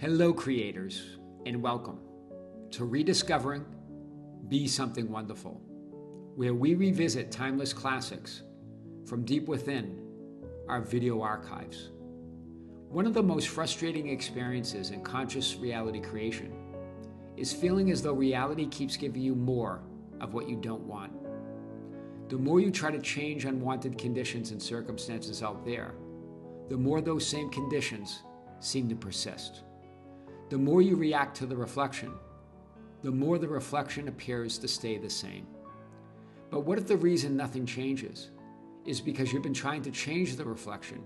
Hello, creators, and welcome to Rediscovering Be Something Wonderful, where we revisit timeless classics from deep within our video archives. One of the most frustrating experiences in conscious reality creation is feeling as though reality keeps giving you more of what you don't want. The more you try to change unwanted conditions and circumstances out there, the more those same conditions seem to persist. The more you react to the reflection, the more the reflection appears to stay the same. But what if the reason nothing changes is because you've been trying to change the reflection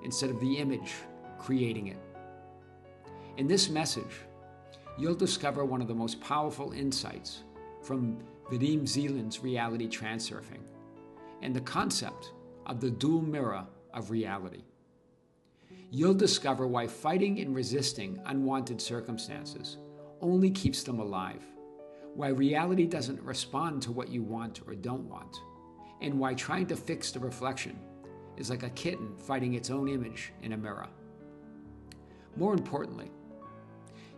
instead of the image creating it? In this message, you'll discover one of the most powerful insights from Vadim Zeland's Reality Transurfing and the concept of the dual mirror of reality. You'll discover why fighting and resisting unwanted circumstances only keeps them alive, why reality doesn't respond to what you want or don't want, and why trying to fix the reflection is like a kitten fighting its own image in a mirror. More importantly,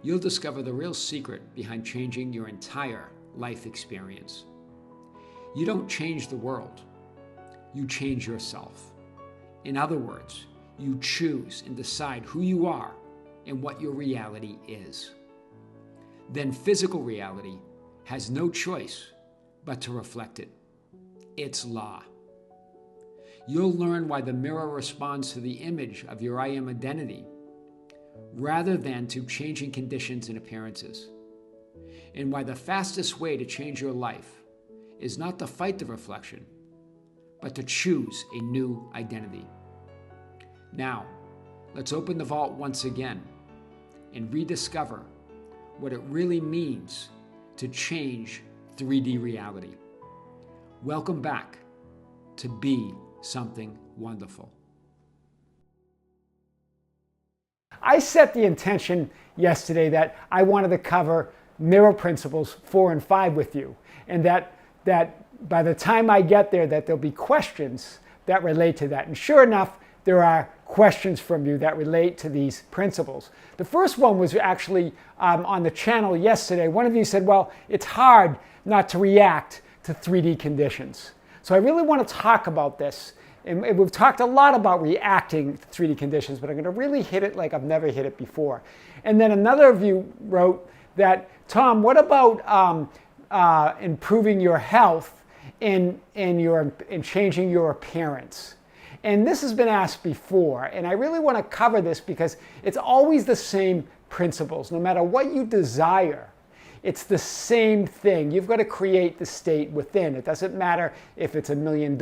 you'll discover the real secret behind changing your entire life experience. You don't change the world, you change yourself. In other words, you choose and decide who you are and what your reality is. Then physical reality has no choice but to reflect it. It's law. You'll learn why the mirror responds to the image of your I am identity rather than to changing conditions and appearances, and why the fastest way to change your life is not to fight the reflection, but to choose a new identity. Now, let's open the vault once again and rediscover what it really means to change 3D reality. Welcome back to Be Something Wonderful. I set the intention yesterday that I wanted to cover mirror principles 4 and 5 with you, and that by the time I get there that there'll be questions that relate to that. And sure enough, there are questions from you that relate to these principles. The first one was actually on the channel yesterday. One of you said, well, it's hard not to react to 3D conditions. So I really want to talk about this. And we've talked a lot about reacting to 3D conditions, but I'm going to really hit it like I've never hit it before. And then another of you wrote that, Tom, what about improving your health and changing your appearance? And this has been asked before, and I really want to cover this because it's always the same principles. No matter what you desire, it's the same thing. You've got to create the state within. It doesn't matter if it's $1 million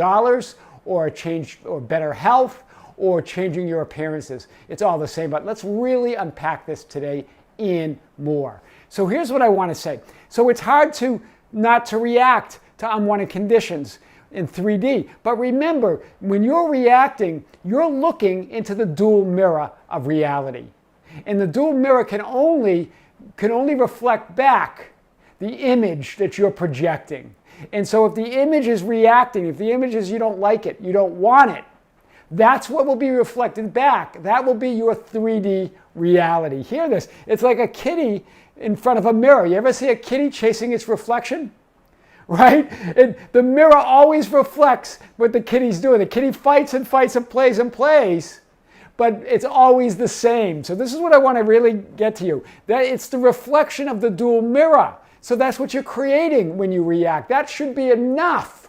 or a change or better health or changing your appearances. It's all the same. But let's really unpack this today in more. So here's what I want to say. So it's hard not to react to unwanted conditions in 3D. But remember, when you're reacting, you're looking into the dual mirror of reality. And the dual mirror can only reflect back the image that you're projecting. And so if the image is reacting, if the image is you don't like it, you don't want it, that's what will be reflected back. That will be your 3D reality. Hear this. It's like a kitty in front of a mirror. You ever see a kitty chasing its reflection? Right? The mirror always reflects what the kitty's doing. The kitty fights and fights and plays, but it's always the same. So this is what I want to really get to you. That it's the reflection of the dual mirror. So that's what you're creating when you react. That should be enough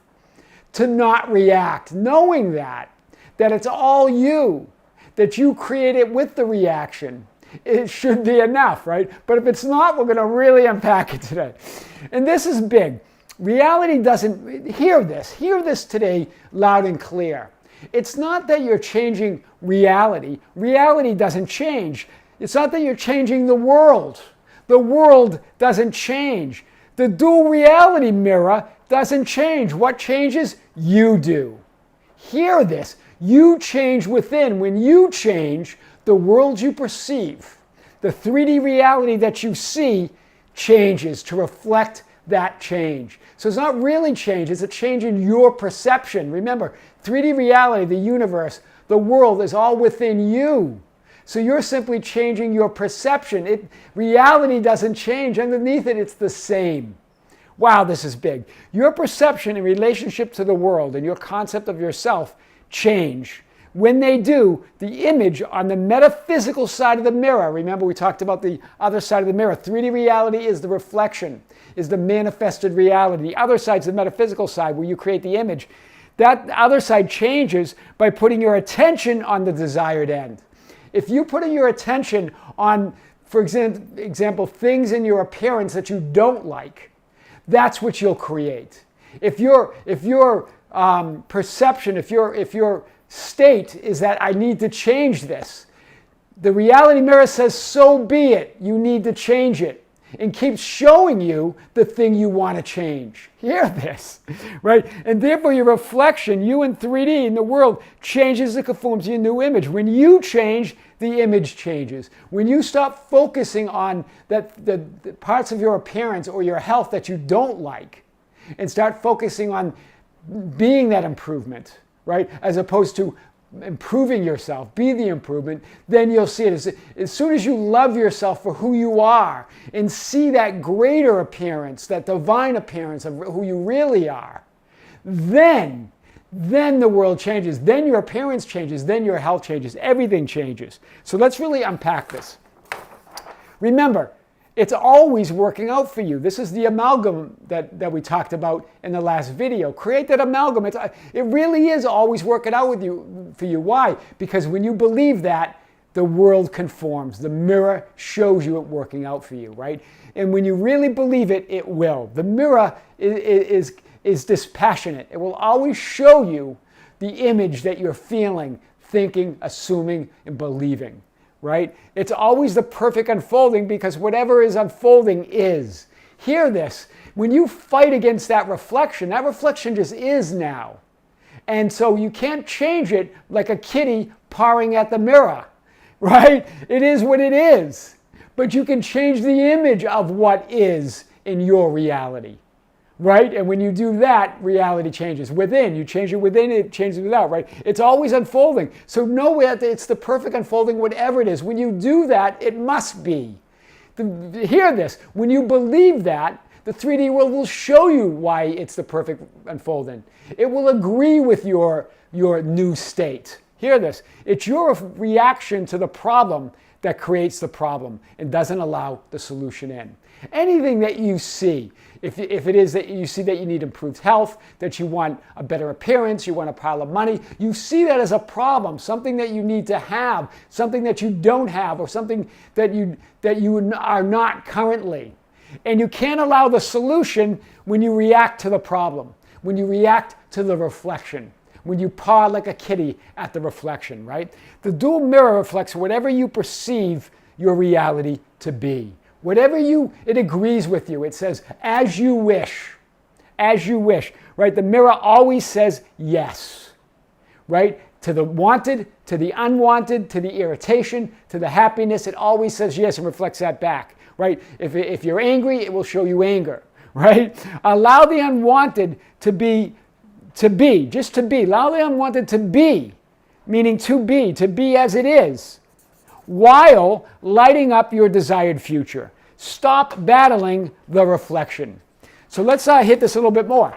to not react, knowing that it's all you, that you create it with the reaction. It should be enough, right? But if it's not, we're going to really unpack it today. And this is big. Reality doesn't, hear this today loud and clear. It's not that you're changing reality. Reality doesn't change. It's not that you're changing the world. The world doesn't change. The dual reality mirror doesn't change. What changes? You do. Hear this. You change within. When you change, the world you perceive, the 3D reality that you see changes to reflect that change. So it's not really change, it's a change in your perception. Remember, 3D reality, the universe, the world is all within you. So you're simply changing your perception. Reality doesn't change. Underneath it, it's the same. Wow, this is big. Your perception in relationship to the world and your concept of yourself change. When they do, the image on the metaphysical side of the mirror, remember we talked about the other side of the mirror, 3D reality is the reflection, is the manifested reality. The other side is the metaphysical side where you create the image. That other side changes by putting your attention on the desired end. If you put your attention on, for example, things in your appearance that you don't like, that's what you'll create. If your perception, if your state is that I need to change this, the reality mirror says, so be it. You need to change it. And keeps showing you the thing you want to change. Hear this, right? And therefore your reflection, you in 3D in the world, changes to conform to your new image. When you change, the image changes. When you stop focusing on the parts of your appearance or your health that you don't like, and start focusing on being that improvement, right? As opposed to improving yourself, be the improvement, then you'll see it. As soon as you love yourself for who you are and see that greater appearance, that divine appearance of who you really are, then the world changes. Then your appearance changes. Then your health changes. Everything changes. So let's really unpack this. Remember, it's always working out for you. This is the amalgam that we talked about in the last video. Create that amalgam. It really is always working out for you. Why? Because when you believe that, the world conforms. The mirror shows you it working out for you, right? And when you really believe it, it will. The mirror is dispassionate. It will always show you the image that you're feeling, thinking, assuming, and believing. Right? It's always the perfect unfolding because whatever is unfolding is. Hear this. When you fight against that reflection just is now. And so you can't change it like a kitty pawing at the mirror. Right? It is what it is. But you can change the image of what is in your reality. Right? And when you do that, reality changes. Within, you change it within, it changes without, right? It's always unfolding. So know that it's the perfect unfolding, whatever it is. When you do that, it must be. Hear this. When you believe that, the 3D world will show you why it's the perfect unfolding. It will agree with your new state. Hear this. It's your reaction to the problem that creates the problem and doesn't allow the solution in. Anything that you see, if it is that you see that you need improved health, that you want a better appearance, you want a pile of money, you see that as a problem, something that you need to have, something that you don't have, or something that you are not currently. And you can't allow the solution when you react to the problem, when you react to the reflection, when you paw like a kitty at the reflection, right? The dual mirror reflects whatever you perceive your reality to be. Whatever it agrees with you. It says, as you wish, right? The mirror always says yes, right? To the wanted, to the unwanted, to the irritation, to the happiness, it always says yes and reflects that back, right? If you're angry, it will show you anger, right? Allow the unwanted to be, just to be. Allow the unwanted to be, meaning to be as it is, while lighting up your desired future. Stop battling the reflection. So let's hit this a little bit more.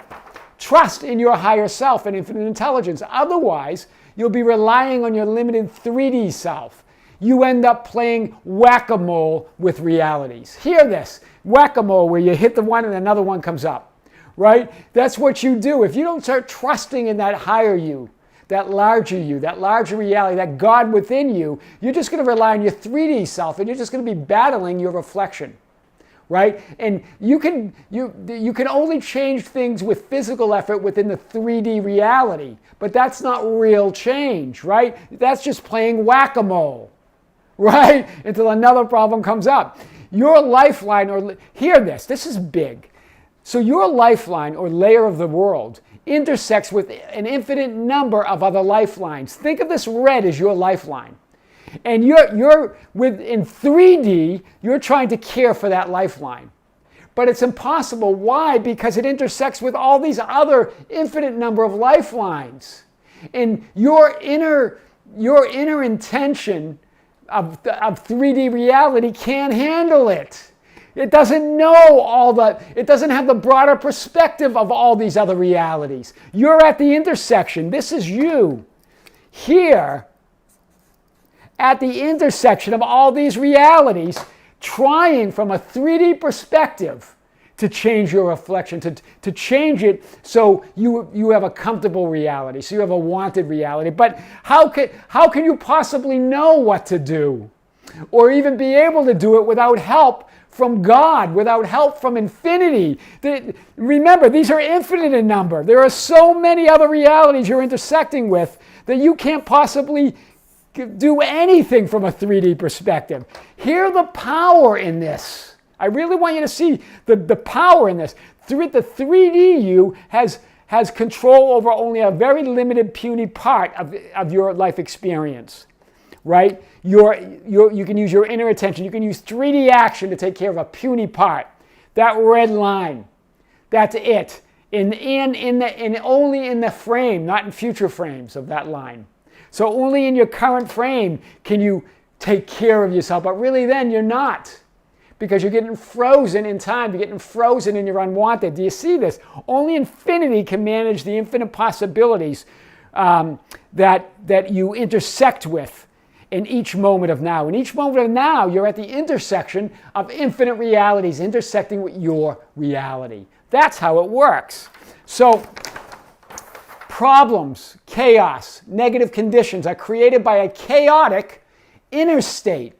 Trust in your higher self and infinite intelligence. Otherwise, you'll be relying on your limited 3D self. You end up playing whack-a-mole with realities. Hear this. Whack-a-mole, where you hit the one and another one comes up. Right? That's what you do. If you don't start trusting in that higher you, that larger you, that larger reality, that God within you, you're just going to rely on your 3D self and you're just going to be battling your reflection, right? And you can only change things with physical effort within the 3D reality, but that's not real change, right? That's just playing whack-a-mole, right? Until another problem comes up. Your lifeline, hear this, this is big. So your lifeline or layer of the world intersects with an infinite number of other lifelines. Think of this red as your lifeline. And you're in 3D, you're trying to care for that lifeline. But it's impossible. Why? Because it intersects with all these other infinite number of lifelines. And your inner intention of 3D reality can't handle it. It doesn't know it doesn't have the broader perspective of all these other realities. You're at the intersection. This is you here at the intersection of all these realities, trying from a 3D perspective to change your reflection, to change it so you have a comfortable reality, so you have a wanted reality. But how can you possibly know what to do or even be able to do it without help from God, without help from infinity? Remember, these are infinite in number. There are so many other realities you're intersecting with that you can't possibly do anything from a 3D perspective. Hear the power in this. I really want you to see the power in this. The 3D you has control over only a very limited, puny part of your life experience, right? You can use your inner attention. You can use 3D action to take care of a puny part. That red line, that's it. And only in the frame, not in future frames of that line. So only in your current frame can you take care of yourself. But really then you're not. Because you're getting frozen in time. You're getting frozen in your unwanted. Do you see this? Only infinity can manage the infinite possibilities that you intersect with in each moment of now. In each moment of now, you're at the intersection of infinite realities intersecting with your reality. That's how it works. So problems, chaos, negative conditions are created by a chaotic inner state,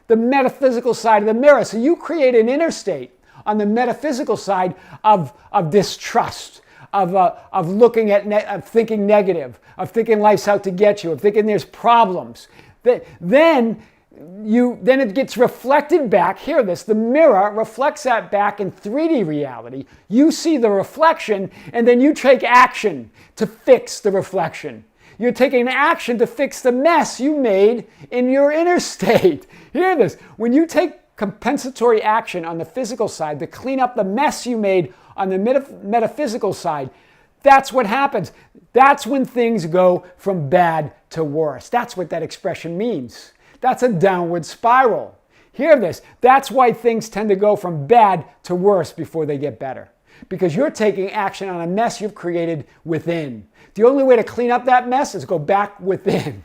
the metaphysical side of the mirror. So you create an inner state on the metaphysical side of distrust, of looking at, of thinking negative, of thinking life's out to get you, of thinking there's problems. Then it gets reflected back. Hear this, the mirror reflects that back in 3D reality. You see the reflection, and then you take action to fix the reflection. You're taking action to fix the mess you made in your inner state. Hear this, when you take compensatory action on the physical side to clean up the mess you made on the metaphysical side, that's what happens. That's when things go from bad to worse. That's what that expression means. That's a downward spiral. Hear this. That's why things tend to go from bad to worse before they get better. Because you're taking action on a mess you've created within. The only way to clean up that mess is go back within.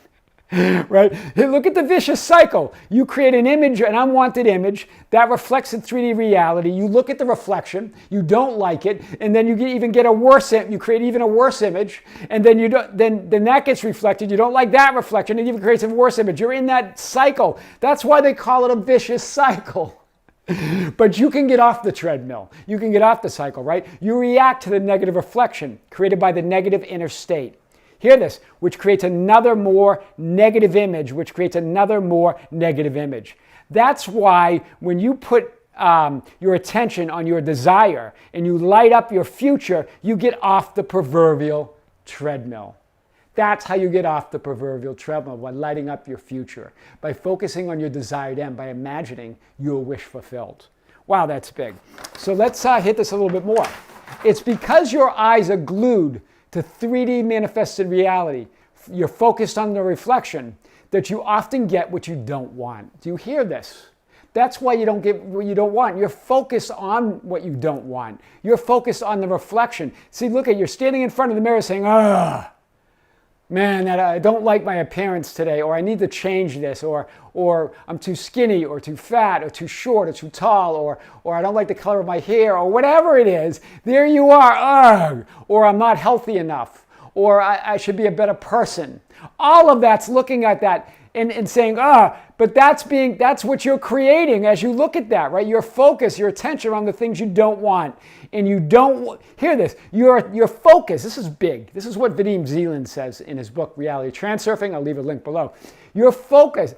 Right? Look at the vicious cycle. You create an image, an unwanted image, that reflects in 3D reality. You look at the reflection, you don't like it, and then you even get a worse, you create even a worse image, and then then that gets reflected. You don't like that reflection, and it even creates a worse image. You're in that cycle. That's why they call it a vicious cycle. But you can get off the treadmill. You can get off the cycle, right? You react to the negative reflection created by the negative inner state. Hear this, which creates another more negative image, which creates another more negative image. That's why when you put your attention on your desire and you light up your future, you get off the proverbial treadmill. That's how you get off the proverbial treadmill, by lighting up your future, by focusing on your desired end, by imagining your wish fulfilled. Wow, that's big. So let's hit this a little bit more. It's because your eyes are glued to 3D manifested reality, you're focused on the reflection, that you often get what you don't want. Do you hear this? That's why you don't get what you don't want. You're focused on what you don't want. You're focused on the reflection. See, look at, you're standing in front of the mirror saying, man, I don't like my appearance today, or I need to change this, or I'm too skinny, or too fat, or too short, or too tall, or I don't like the color of my hair, or whatever it is. There you are, or I'm not healthy enough, or I should be a better person. All of that's looking at that and saying, but that's what you're creating as you look at that, right? Your focus, your attention on the things you don't want. And you don't, hear this, your focus, this is big. This is what Vadim Zeland says in his book, Reality Transurfing. I'll leave a link below. You focus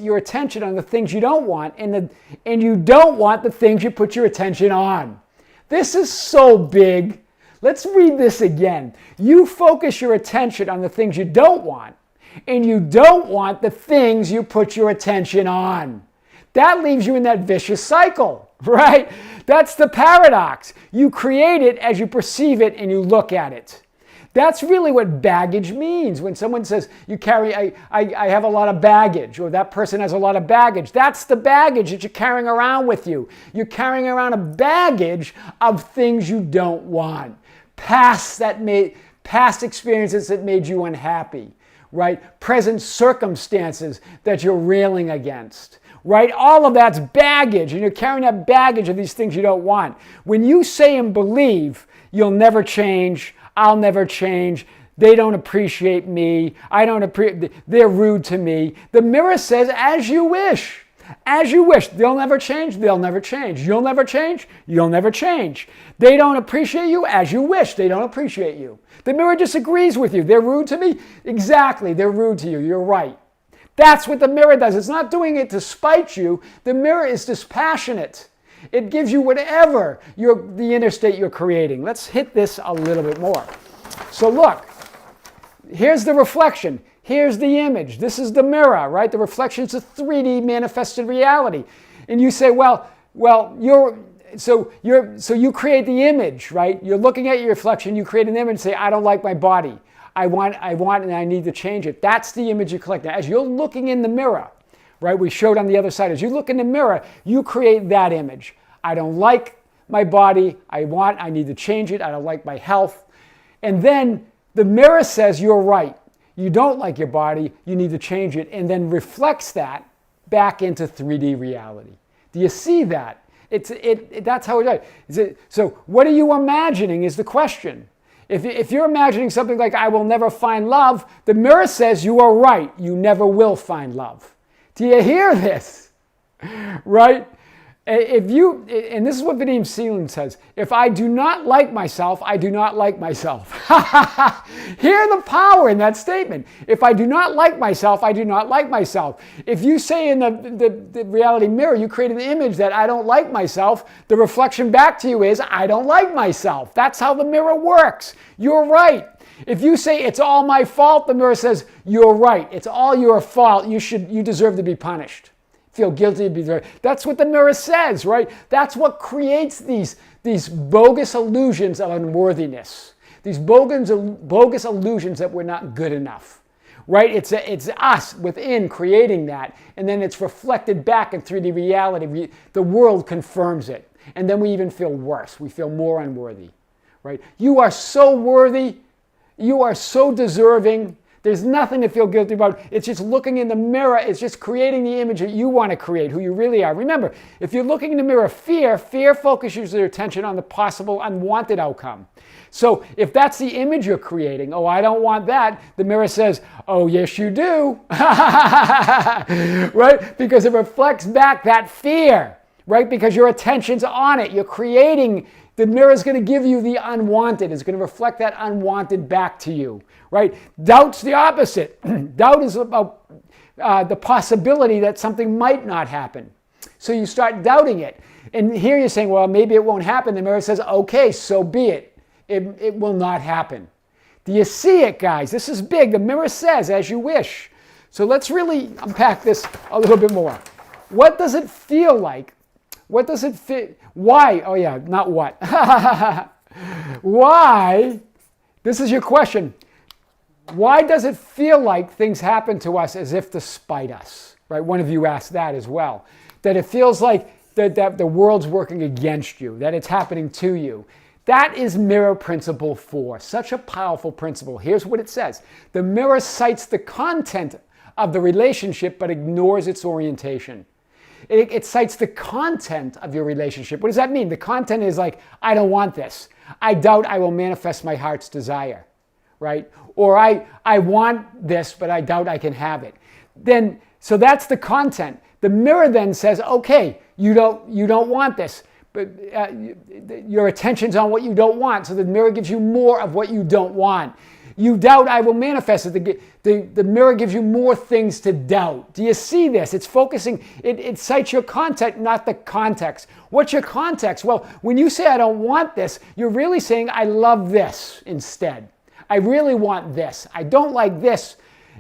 your attention on the things you don't want, and you don't want the things you put your attention on. This is so big. Let's read this again. You focus your attention on the things you don't want, and you don't want the things you put your attention on. That leaves you in that vicious cycle, right? That's the paradox. You create it as you perceive it and you look at it. That's really what baggage means. When someone says, I have a lot of baggage, or that person has a lot of baggage, that's the baggage that you're carrying around with you. You're carrying around a baggage of things you don't want. Past experiences that made you unhappy, right? Present circumstances that you're railing against, right? All of that's baggage, and you're carrying that baggage of these things you don't want. When you say and believe, you'll never change, I'll never change, they don't appreciate me, they're rude to me. The mirror says, as you wish. As you wish. They'll never change, they'll never change. You'll never change, you'll never change. They don't appreciate you, as you wish, they don't appreciate you. The mirror disagrees with you. They're rude to me? Exactly, they're rude to you. You're right. That's what the mirror does. It's not doing it to spite you. The mirror is dispassionate. It gives you whatever the inner state you're creating. Let's hit this a little bit more. So look, here's the reflection. Here's the image. This is the mirror, right? The reflection is a 3D manifested reality. And you say, so you create the image, right? You're looking at your reflection, you create an image and say, I don't like my body. I want and I need to change it. That's the image you collect. Now, as you're looking in the mirror, right? We showed on the other side. As you look in the mirror, you create that image. I don't like my body. I need to change it. I don't like my health. And then the mirror says, you're right. You don't like your body. You need to change it. And then reflects that back into 3D reality. Do you see that? That's how it does. So what are you imagining is the question. If you're imagining something like, I will never find love, the mirror says you are right. You never will find love. Do you hear this? Right? And this is what Vadim Seelan says, if I do not like myself, I do not like myself. Hear the power in that statement. If I do not like myself, I do not like myself. If you say in the reality mirror, you create an image that I don't like myself, the reflection back to you is, I don't like myself. That's how the mirror works. You're right. If you say it's all my fault, the mirror says, you're right. It's all your fault. You deserve to be punished. Feel guilty to be there. That's what the mirror says, right? That's what creates these bogus illusions of unworthiness. These bogus illusions that we're not good enough, right? It's us within creating that, and then it's reflected back in 3D reality. The world confirms it, and then we even feel worse. We feel more unworthy, right? You are so worthy. You are so deserving. There's nothing to feel guilty about. It's just looking in the mirror. It's just creating the image that you want to create, who you really are. Remember, if you're looking in the mirror, fear focuses your attention on the possible unwanted outcome. So if that's the image you're creating, oh, I don't want that, the mirror says, oh, yes, you do. Right? Because it reflects back that fear, right? Because your attention's on it. You're creating. The mirror is going to give you the unwanted. It's going to reflect that unwanted back to you, right? Doubt's the opposite. Doubt is about the possibility that something might not happen. So you start doubting it. And here you're saying, well, maybe it won't happen. The mirror says, okay, so be it. It will not happen. Do you see it, guys? This is big. The mirror says, as you wish. So let's really unpack this a little bit more. What does it feel like? What does it fit? Why? Oh yeah, not what. Why? This is your question. Why does it feel like things happen to us as if to spite us? Right? One of you asked that as well. That it feels like that the world's working against you, that it's happening to you. That is mirror principle 4. Such a powerful principle. Here's what it says. The mirror cites the content of the relationship but ignores its orientation. It cites the content of your relationship. What does that mean? The content is like, I don't want this. I doubt I will manifest my heart's desire, right? Or I want this, but I doubt I can have it. So that's the content. The mirror then says, okay, you don't want this, but your attention's on what you don't want. So the mirror gives you more of what you don't want. You doubt I will manifest it. The mirror gives you more things to doubt. Do you see this? It's focusing, it cites your content, not the context. What's your context? Well, when you say I don't want this, you're really saying I love this instead. I really want this. I don't like this.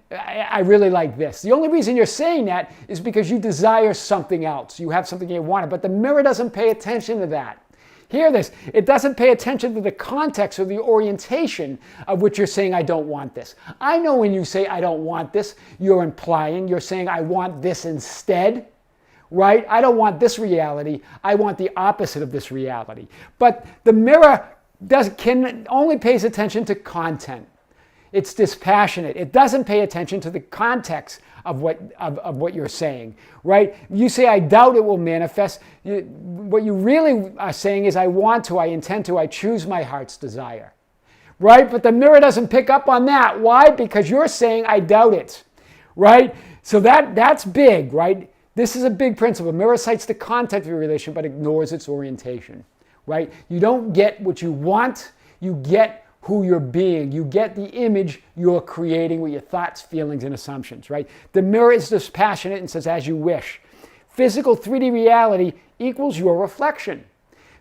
I really like this. The only reason you're saying that is because you desire something else. You have something you want, but the mirror doesn't pay attention to that. Hear this. It doesn't pay attention to the context or the orientation of which you're saying, I don't want this. I know when you say, I don't want this, you're implying, you're saying, I want this instead, right? I don't want this reality. I want the opposite of this reality. But the mirror only pays attention to content. It's dispassionate. It doesn't pay attention to the context of what you're saying, right? You say, I doubt it will manifest. What you really are saying is, I want to, I intend to, I choose my heart's desire, right? But the mirror doesn't pick up on that. Why? Because you're saying, I doubt it, right? So that's big, right? This is a big principle. Mirror cites the content of your relation, but ignores its orientation, right? You don't get what you want, you get who you're being. You get the image you're creating with your thoughts, feelings, and assumptions, right? The mirror is dispassionate and says, as you wish. Physical 3D reality equals your reflection.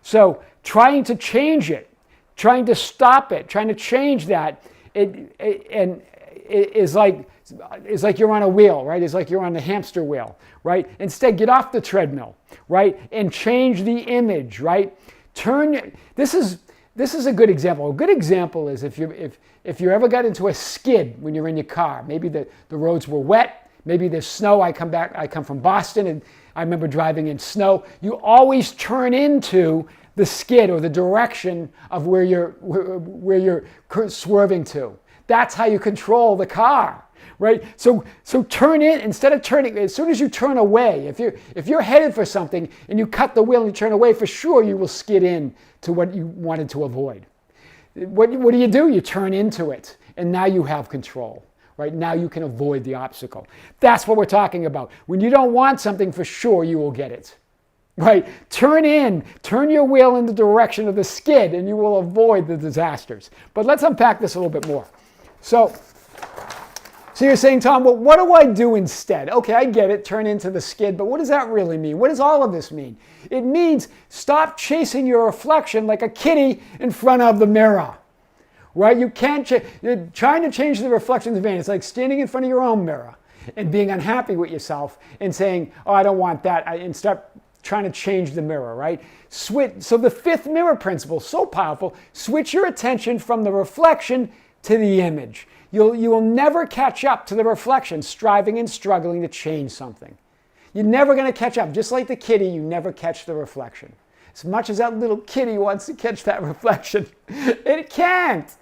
So trying to change it, trying to stop it, trying to change that, is like you're on a wheel, right? It's like you're on the hamster wheel, right? Instead, get off the treadmill, right? And change the image, right? This is a good example. A good example is if you ever got into a skid when you're in your car. Maybe the roads were wet. Maybe there's snow. I come from Boston, and I remember driving in snow. You always turn into the skid or the direction of where you're swerving to. That's how you control the car, right? So turn in, instead of turning, as soon as you turn away, if you're headed for something and you cut the wheel and you turn away, for sure you will skid in to what you wanted to avoid. What do? You turn into it, and now you have control, right? Now you can avoid the obstacle. That's what we're talking about. When you don't want something, for sure you will get it, right? Turn your wheel in the direction of the skid, and you will avoid the disasters. But let's unpack this a little bit more. So you're saying, Tom, well, what do I do instead? Okay, I get it, turn into the skid, but what does that really mean? What does all of this mean? It means stop chasing your reflection like a kitty in front of the mirror, right? You're trying to change the reflection's vein. It's like standing in front of your own mirror and being unhappy with yourself and saying, oh, I don't want that, and start trying to change the mirror, right? So the fifth mirror principle, so powerful, switch your attention from the reflection to the image. You will never catch up to the reflection, striving and struggling to change something. You're never going to catch up. Just like the kitty, you never catch the reflection. As much as that little kitty wants to catch that reflection, it can't,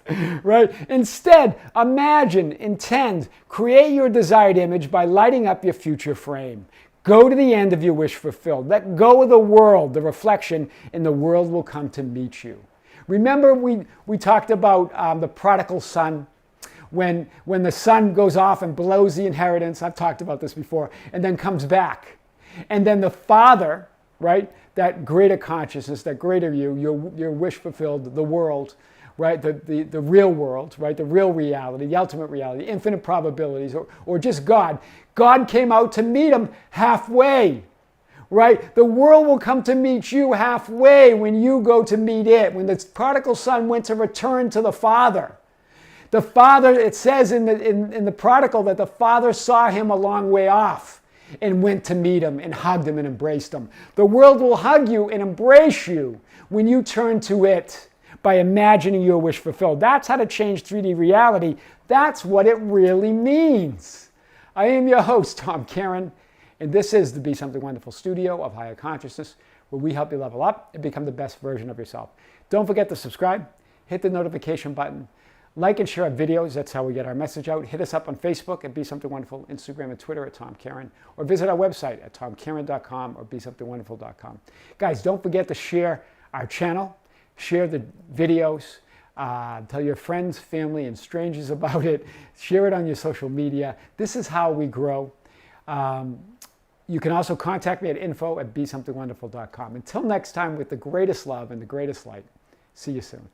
right? Instead, imagine, intend, create your desired image by lighting up your future frame. Go to the end of your wish fulfilled. Let go of the world, the reflection, and the world will come to meet you. Remember we talked about the prodigal son? When the son goes off and blows the inheritance, I've talked about this before, and then comes back. And then the father, right, that greater consciousness, that greater you, your wish fulfilled, the world, right, the real world, right, the real reality, the ultimate reality, infinite probabilities, or just God. God came out to meet him halfway, right? The world will come to meet you halfway when you go to meet it. When the prodigal son went to return to the father, the father, it says in the prodigal that the father saw him a long way off and went to meet him and hugged him and embraced him. The world will hug you and embrace you when you turn to it by imagining your wish fulfilled. That's how to change 3D reality. That's what it really means. I am your host, Tom Kearin, and this is the Be Something Wonderful studio of higher consciousness, where we help you level up and become the best version of yourself. Don't forget to subscribe, hit the notification button, like and share our videos. That's how we get our message out. Hit us up on Facebook at Be Something Wonderful, Instagram and Twitter at Tom Kearin, or visit our website at tomkearin.com or besomethingwonderful.com. Guys, don't forget to share our channel, share the videos, tell your friends, family, and strangers about it. Share it on your social media. This is how we grow. You can also contact me at info@besomethingwonderful.com. Until next time, with the greatest love and the greatest light, see you soon.